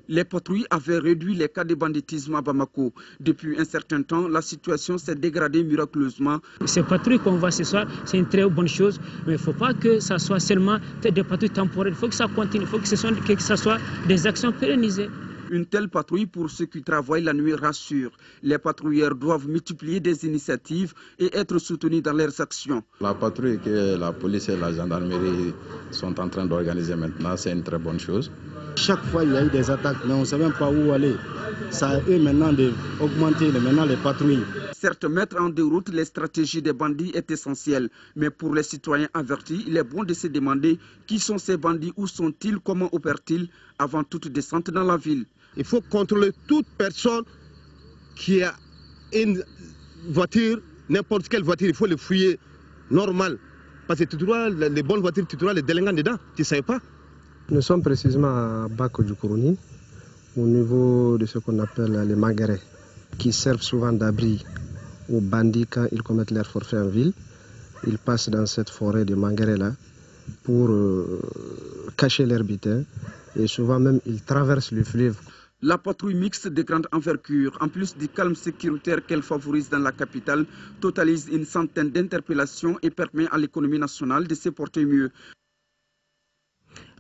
Les patrouilles avaient réduit les cas de banditisme à Bamako. Depuis un certain temps, la situation s'est dégradée miraculeusement. Ces patrouilles qu'on voit ce soir, c'est une très bonne chose, mais il ne faut pas que ça soit seulement des patrouilles temporaires. Il faut que ça continue, il faut que ce soit des actions pérennisées. Une telle patrouille pour ceux qui travaillent la nuit rassure. Les patrouilleurs doivent multiplier des initiatives et être soutenus dans leurs actions. La patrouille que la police et la gendarmerie sont en train d'organiser maintenant, c'est une très bonne chose. Chaque fois, il y a eu des attaques, mais on ne sait même pas où aller. Ça a eu maintenant d'augmenter les patrouilles. Certes, mettre en déroute les stratégies des bandits est essentiel, mais pour les citoyens avertis, il est bon de se demander qui sont ces bandits, où sont-ils, comment opèrent-ils avant toute descente dans la ville. Il faut contrôler toute personne qui a une voiture, n'importe quelle voiture, il faut le fouiller normal. Parce que tu trouves les bonnes voitures, tu trouves les délinquants dedans, tu ne sais pas. Nous sommes précisément à Bako du Kourouni, au niveau de ce qu'on appelle les magarets, qui servent souvent d'abri aux bandits quand ils commettent leur forfait en ville. Ils passent dans cette forêt de magarets-là pour cacher leur butin et souvent même ils traversent le fleuve. La patrouille mixte de grande envergure, en plus du calme sécuritaire qu'elle favorise dans la capitale, totalise une centaine d'interpellations et permet à l'économie nationale de se porter mieux.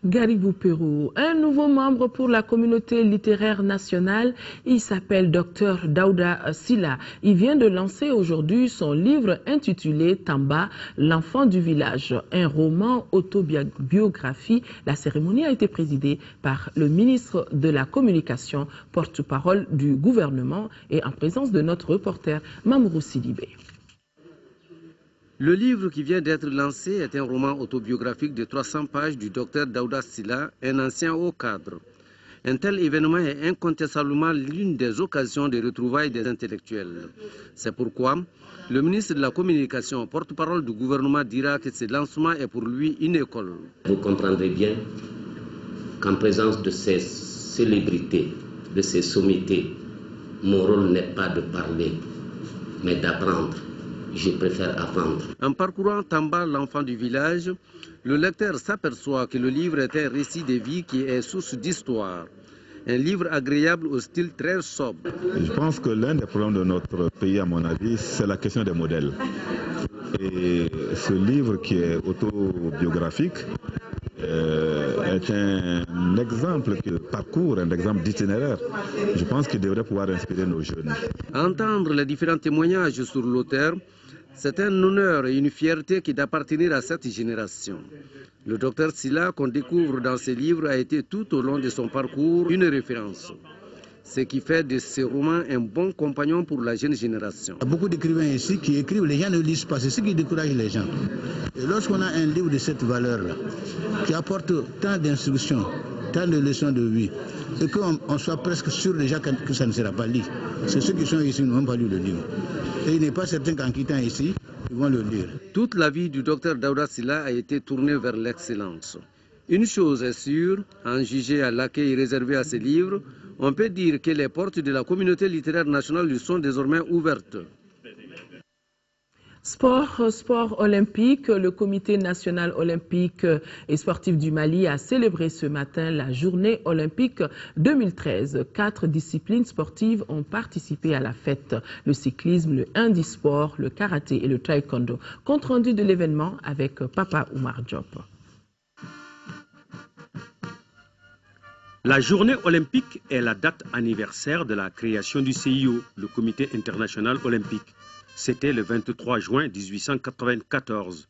Garibou Perou, un nouveau membre pour la communauté littéraire nationale, il s'appelle Dr Daouda Silla. Il vient de lancer aujourd'hui son livre intitulé Tamba, l'enfant du village, un roman autobiographie. La cérémonie a été présidée par le ministre de la Communication, porte-parole du gouvernement et en présence de notre reporter Mamourou Sidibé. Le livre qui vient d'être lancé est un roman autobiographique de 300 pages du docteur Daouda Silla, un ancien haut cadre. Un tel événement est incontestablement l'une des occasions de retrouvailles des intellectuels. C'est pourquoi le ministre de la Communication, porte-parole du gouvernement, dira que ce lancement est pour lui une école. Vous comprendrez bien qu'en présence de ces célébrités, de ces sommités, mon rôle n'est pas de parler, mais d'apprendre. Je préfère apprendre. En parcourant Tamba, l'enfant du village, le lecteur s'aperçoit que le livre est un récit de vie qui est source d'histoire. Un livre agréable au style très sobre. Je pense que l'un des problèmes de notre pays, à mon avis, c'est la question des modèles. Et ce livre qui est autobiographique est un exemple de parcours, un exemple d'itinéraire. Je pense qu'il devrait pouvoir inspirer nos jeunes. Entendre les différents témoignages sur l'auteur, c'est un honneur et une fierté qui d'appartenir à cette génération. Le docteur Silla, qu'on découvre dans ses livres, a été tout au long de son parcours une référence. Ce qui fait de ce roman un bon compagnon pour la jeune génération. Il y a beaucoup d'écrivains ici qui écrivent, les gens ne lisent pas, c'est ce qui décourage les gens. Et lorsqu'on a un livre de cette valeur-là, qui apporte tant d'instructions, tant de leçons de vie, c'est qu'on soit presque sûr déjà que ça ne sera pas lu. C'est ceux qui sont ici n'ont même pas lu le livre. Et il n'est pas certain qu'en quittant ici, ils vont le lire. Toute la vie du docteur Daouda Silla a été tournée vers l'excellence. Une chose est sûre, en juger à l'accueil réservé à ces livres, on peut dire que les portes de la communauté littéraire nationale lui sont désormais ouvertes. Sport olympique, le comité national olympique et sportif du Mali a célébré ce matin la journée olympique 2013. 4 disciplines sportives ont participé à la fête. Le cyclisme, le handisport, le karaté et le taekwondo. Compte rendu de l'événement avec Papa Oumar Diop. La journée olympique est la date anniversaire de la création du CIO, le Comité international olympique. C'était le 23 juin 1894.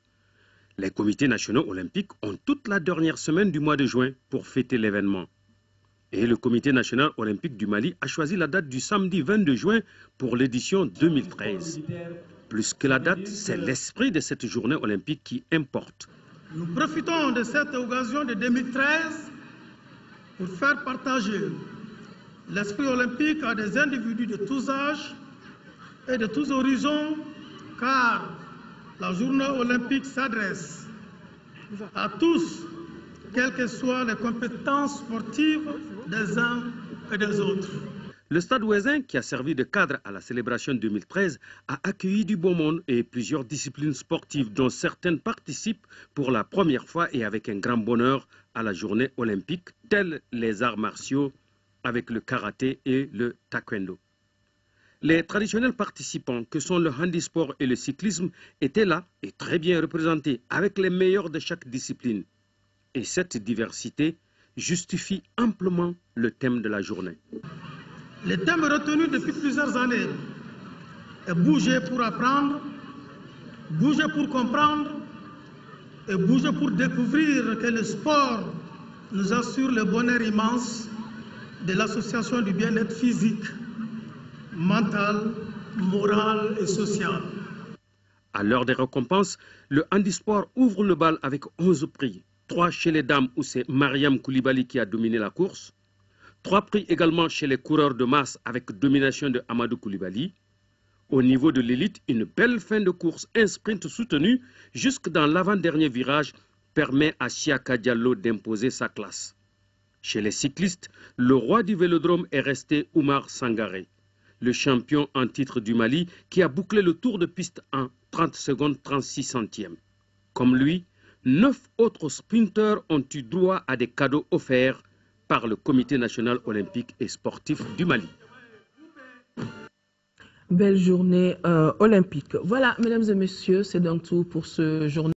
Les comités nationaux olympiques ont toute la dernière semaine du mois de juin pour fêter l'événement. Et le Comité national olympique du Mali a choisi la date du samedi 22 juin pour l'édition 2013. Plus que la date, c'est l'esprit de cette journée olympique qui importe. Nous profitons de cette occasion de 2013 pour faire partager l'esprit olympique à des individus de tous âges et de tous horizons, car la journée olympique s'adresse à tous, quelles que soient les compétences sportives des uns et des autres. Le Stade Ouaisin, qui a servi de cadre à la célébration 2013, a accueilli du beau monde et plusieurs disciplines sportives dont certaines participent pour la première fois et avec un grand bonheur à la journée olympique, tels les arts martiaux avec le karaté et le taekwondo. Les traditionnels participants que sont le handisport et le cyclisme étaient là et très bien représentés avec les meilleurs de chaque discipline. Et cette diversité justifie amplement le thème de la journée. Le thème retenu depuis plusieurs années est bouger pour apprendre, bouger pour comprendre et bouger pour découvrir que le sport nous assure le bonheur immense de l'association du bien-être physique, mental, moral et social. À l'heure des récompenses, le handisport ouvre le bal avec 11 prix. 3 chez les dames où c'est Mariam Koulibaly qui a dominé la course. 3 prix également chez les coureurs de masse avec domination de Amadou Koulibaly. Au niveau de l'élite, une belle fin de course, un sprint soutenu jusque dans l'avant-dernier virage permet à Siaka Diallo d'imposer sa classe. Chez les cyclistes, le roi du vélodrome est resté Oumar Sangaré, le champion en titre du Mali qui a bouclé le tour de piste en 30 secondes 36 centièmes. Comme lui, 9 autres sprinteurs ont eu droit à des cadeaux offerts par le Comité national olympique et sportif du Mali. Belle journée olympique. Voilà, mesdames et messieurs, c'est donc tout pour ce journal.